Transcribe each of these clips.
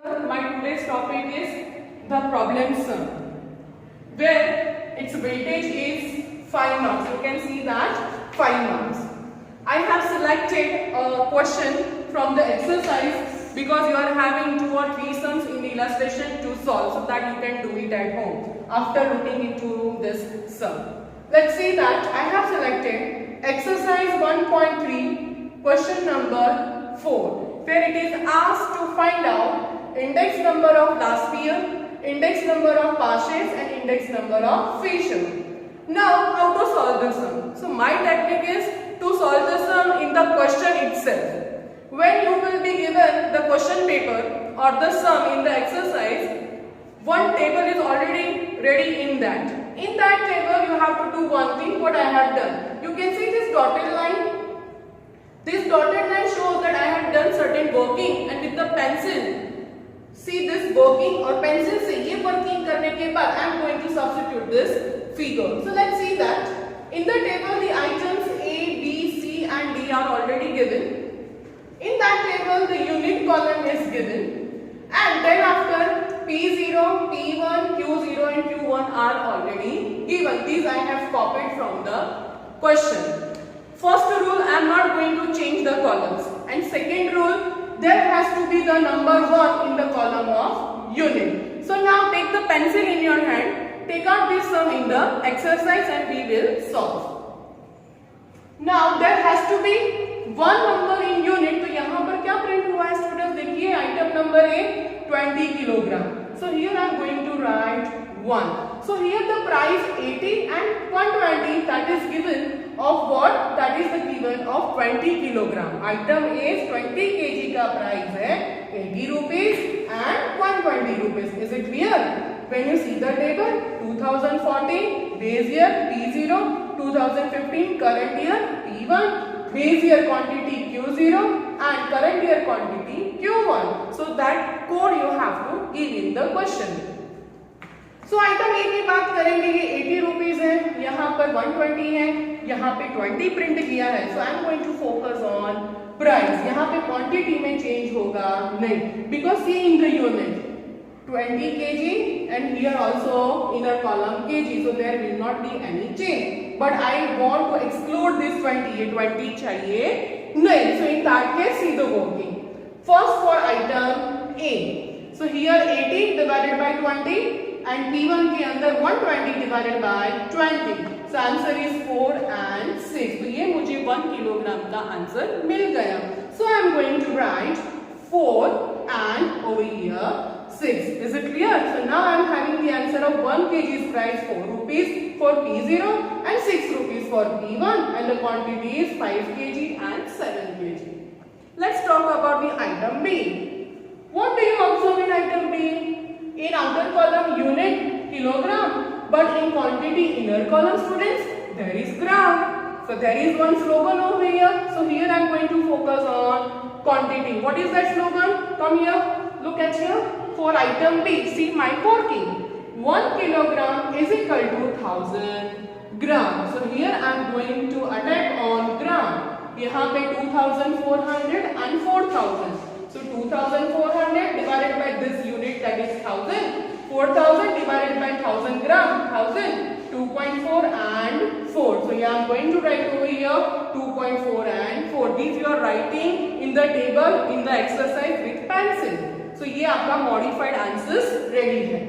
My today's topic is the problem sum, where its weightage is 5 marks. You can see that 5 marks. I have selected a question from the exercise because you are having 2 or 3 sums in the illustration to solve, so that you can do it at home after looking into this sum. Let's see that I have selected exercise 1.3 question number 4, where it is asked to find out index number of last year, index number of passes and index number of facial. Now how to solve the sum? So my technique is to solve the sum in the question itself. When you will be given the question paper or the sum in the exercise, one table is already ready in that. In that table you have to do one thing, what I have done. You can see this dotted line. This dotted line shows that I have done certain working, and with the pencil, see this working or pencil से ये working करने के बाद I am going to substitute this figure. So let's see that in the table the items A, B, C and D are already given. In that table the unit column is given, and then after P0, P1, Q0 and Q1 are already given. These I have copied from the question. First rule, I am not going to change the columns, and second rule, there has to be the number 1 in the column of unit. So now take the pencil in your hand, take out this sum in the exercise and we will solve. Now there has to be one number in unit. तो यहाँ पर क्या print हुआ है students? देखिए item number है 20 kilogram. So here I am going to write 1. So here the price 80 and 120, that is given of what? That is the given of 20 kilogram. Item is 20 kg का price है 80 rupees and 120 rupees. Is it clear? When you see the table, 2014 base year P0, 2015 current year P1, base year quantity Q0 and current year quantity Q1. So that code you have to give in the question. So item A की बात करेंगे, ये 80 rupees है, यहाँ पर 120 है, यहाँ पे 20 प्रिंट किया है. So I am going to focus on price. यहाँ पे क्वांटिटी में चेंज होगा नहीं, because see in the unit 20 kg and here also inner column kg, so there will not be any change. But I want to exclude this 20. ये 20 चाहिए नहीं. So in that case, see the working. First for item A. So here 80 divided by 20. And P1 के अंदर 120 divided by 20. So answer is 4 and 6. तो ये मुझे 1 kilogram का answer मिल गया. So I am going to write 4 and over here 6. Is it clear? So now I am having the answer of 1 kg's price 4 rupees for P0 and 6 rupees for P1, and the quantity is 5 kg and 7 kg. Let's talk about the item B. What do you observe in item B? In outer column unit kilogram, but in quantity inner column students there is gram. So there is one slogan over here. So here I am going to focus on quantity. What is that slogan? Come here, look at here. For item B, see my working. 1 kilogram is equal to 1000 gram. So here I am going to attack on gram. यहाँ पे 2400 and 4000. So 2400 divided by this unit, that is 1000. 4000 divided by 1000 gram, 1000. 2.4 and 4. So here I am going to write over here 2.4 and 4. These you are writing in the table in the exercise with pencil. So ये आपका modified answers ready है.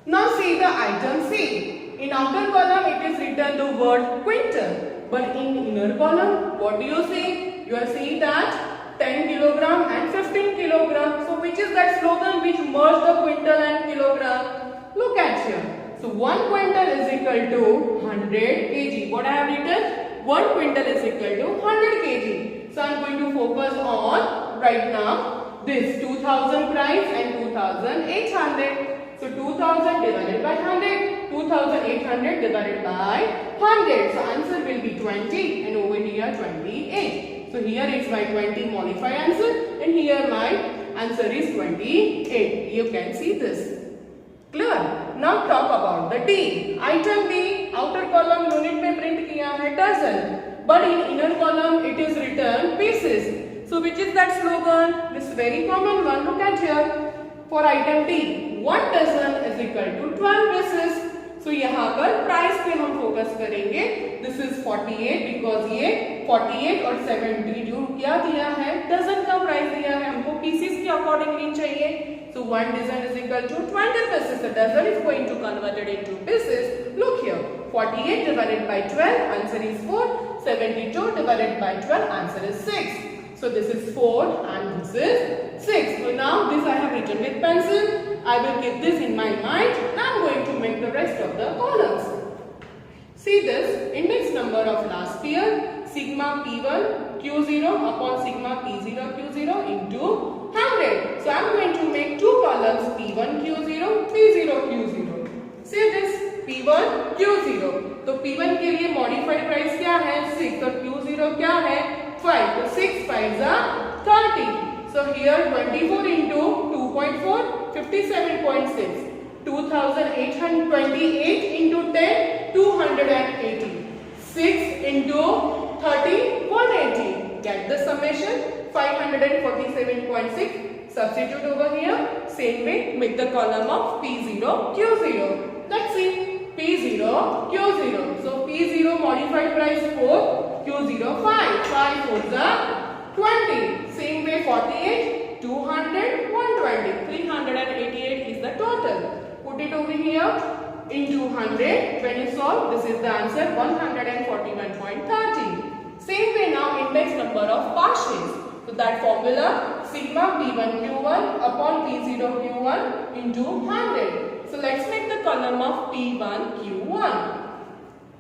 Now see the item C. In outer column it is written the word quintal, but in inner column what do you see? You are seeing that 10 kilogram and 15 kilogram. So which is that slogan which merged the quintal and kilogram? Look at here. So 1 quintal is equal to 100 kg. What I have written? 1 quintal is equal to 100 kg. So I am going to focus on right now this 2000 price and 2800. So 2000 divided by 100, 2800 divided by 100. So answer will be 20 and over here 28. So here is my 20 modified answer and here my answer is 28. You can see this. Clear? Now talk about the D. Item D, outer column unit में print किया है dozen, but in inner column it is written pieces. So which is that slogan? This very common one. Look at here. For item D, 1 dozen is equal to 12 pieces. So यहाँ पर price पे हम focus करेंगे. This is 48 because ये 48 और 70 जो क्या दिया है, डजन का प्राइस दिया है, हमको पीसेस के अकॉर्डिंगली चाहिए. So 1 dozen is equal to 20 pieces. The dozen is going to convert it into pieces. Look here, 48 divided by 12, answer is 4. 72 divided by 12, answer is 6. So this is 4 and this is 6. So now this I have written with pencil. I will keep this in my mind. Now I am going to make the rest of the columns. See this, index number of last pair, sigma P1 Q0 upon sigma P0 Q0 into 100. So I am going to make two columns P1 Q0, P0 Q0. See this P1 Q0. तो P1 के लिए modified price क्या है 6 और Q0 क्या है 5. So 6 5s are 30. So here 24 into 2.4, 57.6. 2828 into 10, 280. 6 into 30, 180. Get the summation, 547.6. Substitute over here. Same way, make the column of P0, Q0. Let's see. P0, Q0. So P0 modified price 4, Q0 5. 5 4s are 20. Same way 48, 200, 120. 388 is the total. Put it over here into 100. When you solve, this is the answer 141.30. Same way now index number of partials. So that formula sigma P1 Q1 upon P0 Q1 into 100. So let's make the column of P1 Q1.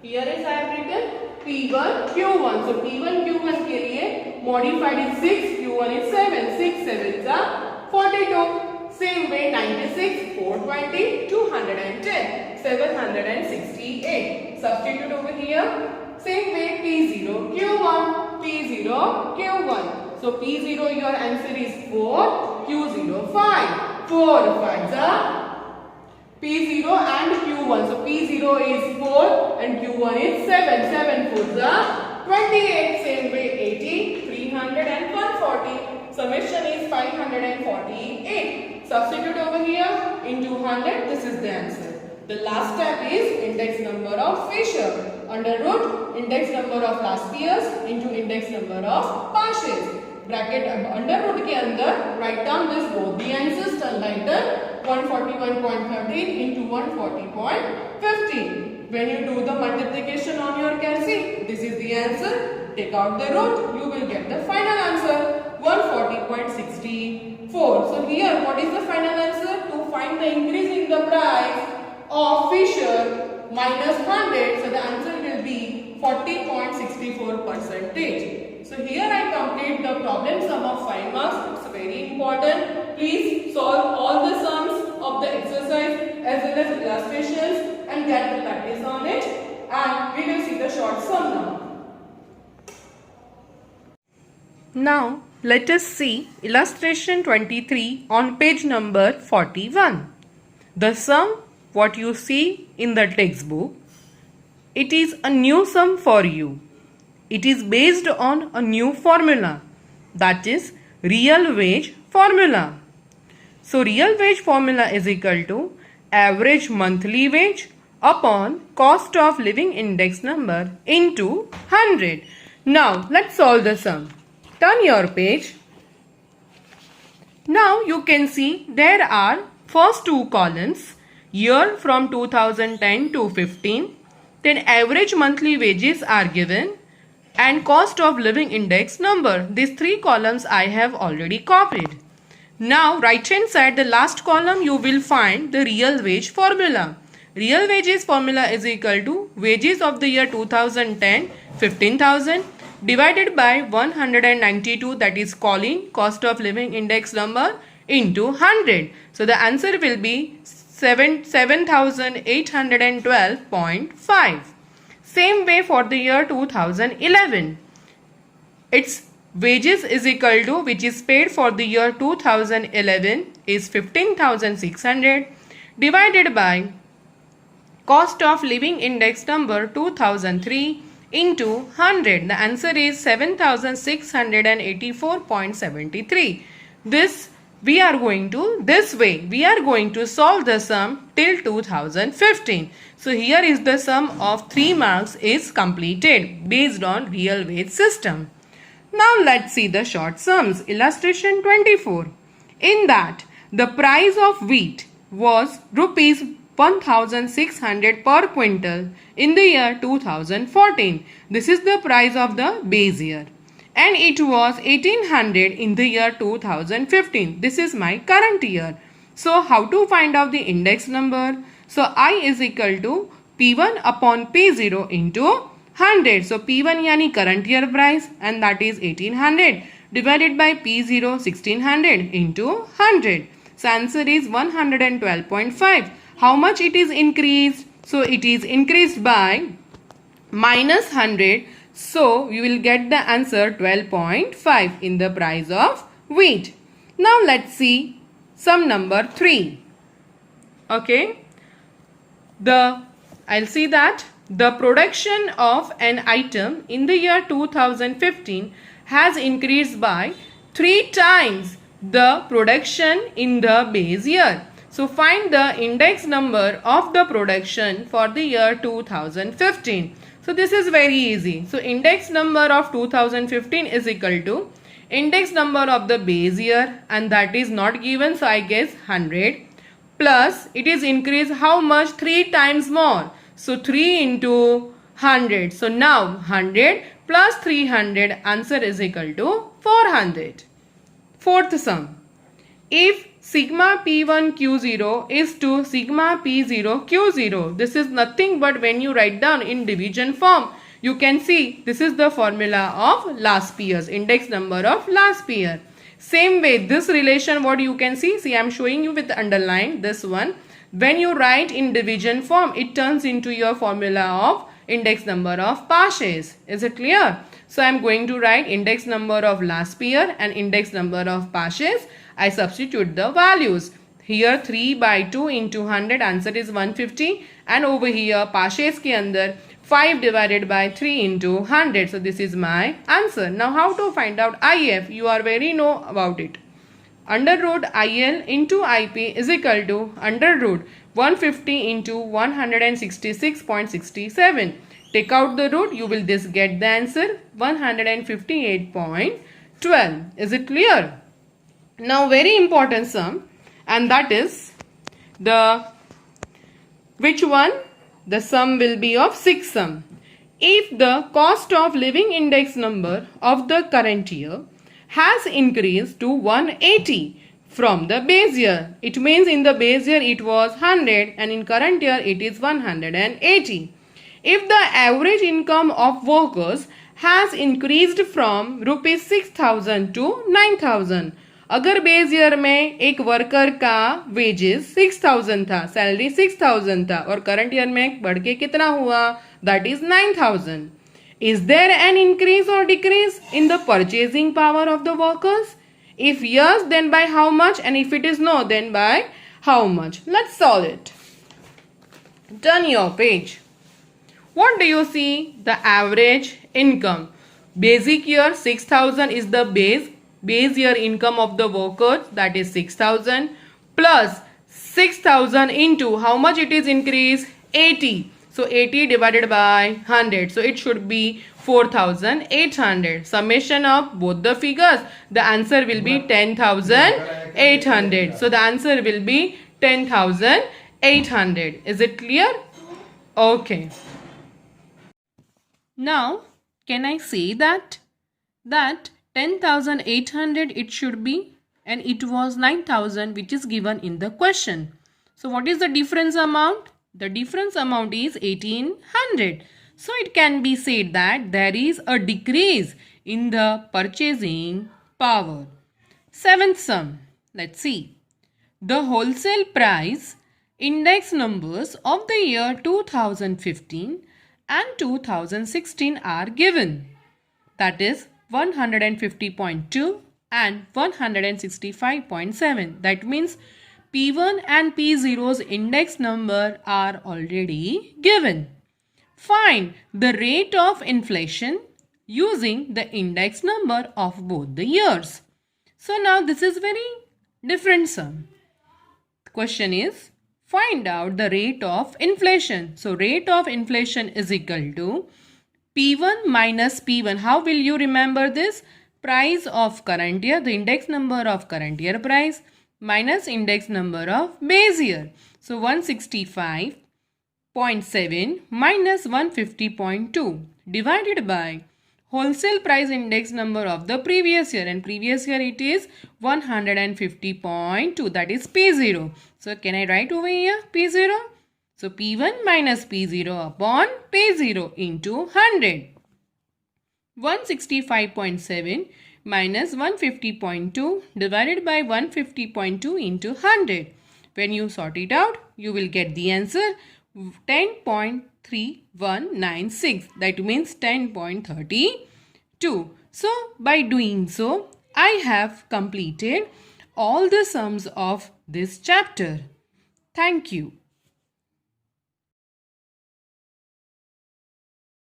Here is I have written P1 Q1. So P1 Q1 के लिए modified is 6, Q1 is 7. 6 7s are 42. Same way 96, 420, 210, 768. Substitute over here. Same way P0 Q1, P0 Q1. So P0 your answer is 4, Q0 5. 4 5s are P0 and Q1. So P0 is 4 and Q1 is 7. 7 4s are 28. Same way 80, 300 and 140. Summation is 548. Substitute over here into 100. This is the answer. The last step is index number of Fisher. Under root, index number of last pairs into index number of partials. Bracket under root के अंदर write down this both the answers. Write down 141.13 into 140.15. When you do the multiplication on your calci, this is the answer. Take out the root, you will get the final answer 140.64. So here what is the final answer? To find the increase in the price of Fisher minus 100. So the answer will be 40.64%. So here I complete the problem sum of 5 marks. It's very important. Please solve all the sums of the exercise as well as illustrations and get the practice on it. And we will see the short sum now. Now let us see illustration 23 on page number 41. The sum what you see in the textbook, it is a new sum for you. It is based on a new formula, that is real wage formula. So real wage formula is equal to average monthly wage upon cost of living index number into 100. Now let's solve the sum. Turn your page. Now you can see there are first two columns, year from 2010 to 15, then average monthly wages are given and cost of living index number. These three columns I have already copied. Now right hand side, the last column, you will find the real wage formula. Real wages formula is equal to wages of the year 2010 15,000 divided by 192, that is calling cost of living index number, into 100. So the answer will be 7,812.5. Same way for the year 2011. Its wages is equal to, which is paid for the year 2011 is 15,600 divided by cost of living index number 2003 into 100. The answer is 7684.73. This we are going to solve the sum till 2015. So here is the sum of 3 marks is completed based on real wage system. Now let's see the short sums. Illustration 24. In that the price of wheat was rupees 1600 per quintal in the year 2014. This is the price of the base year. And it was 1800 in the year 2015. This is my current year. So how to find out the index number? So I is equal to P1 upon P0 into 100. So P1 yani current year price, and that is 1800, divided by P0 1600 into 100. So answer is 112.5. How much it is increased? So it is increased by minus 100. So you will get the answer 12.5 in the price of wheat. Now let's see sum number 3. Okay. I'll see that the production of an item in the year 2015 has increased by 3 times the production in the base year. So find the index number of the production for the year 2015. So this is very easy. So index number of 2015 is equal to index number of the base year, and that is not given, so I guess 100, plus it is increased how much? 3 times more. So 3 into 100. So now 100 plus 300, answer is equal to 400. Fourth sum. If sigma P1 Q0 is to sigma P0 Q0, this is nothing but when you write down in division form, you can see this is the formula of last year's index number of last year. Same way, this relation, what you can see, I am showing you with the underline, this one. When you write in division form, it turns into your formula of index number of Paasches. Is it clear? So I am going to write index number of last year and index number of Paasches. I substitute the values. Here 3 by 2 into 100, answer is 150. And over here Paasches ke andar 5 divided by 3 into 100. So this is my answer. Now how to find out IF? You are very know about it. Under root IL into IP is equal to under root 150 into 166.67. Take out the root, you will just get the answer 158.12. Is it clear? Now very important sum, and that is which one? The sum will be of 6 sum. If the cost of living index number of the current year has increased to 180 from the base year, it means in the base year it was 100 and in current year it is 180. If the average income of workers has increased from rupees 6000 to 9000, अगर base year में एक worker का wages 6000 था, salary 6000 था, और current year में बढ़ के कितना हुआ? That is 9000. Is there an increase or decrease in the purchasing power of the workers? If yes, then by how much? And if it is no, then by how much? Let's solve it. Turn your page. What do you see? The average income. Basic year 6000 is the base year income of the workers, that is 6000, plus 6000 into how much it is increased? 80. So 80 divided by 100. So it should be 4800. Summation of both the figures, the answer will be 10,800. So the answer will be 10,800. Is it clear? Okay. Now, can I say that 10,800 it should be, and it was 9,000 which is given in the question. So what is the difference amount? The difference amount is 1800. So it can be said that there is a decrease in the purchasing power. Seventh sum. Let's see. The wholesale price index numbers of the year 2015 and 2016 are given. That is 150.2 and 165.7. That means P1 and P0's index number are already given. Find the rate of inflation using the index number of both the years. So now this is very different sum. The question is, find out the rate of inflation. So rate of inflation is equal to P1 minus P1. How will you remember this? Price of current year, the index number of current year price minus index number of base year. So 165.7 minus 150.2 divided by wholesale price index number of the previous year, and previous year it is 150.2, that is P0. So can I write over here P0? So P1 minus P0 upon P0 into 100. 165.7 minus 150.2 divided by 150.2 into 100. When you sort it out, you will get the answer 10.3196. That means 10.32. So by doing so, I have completed all the sums of this chapter. Thank you.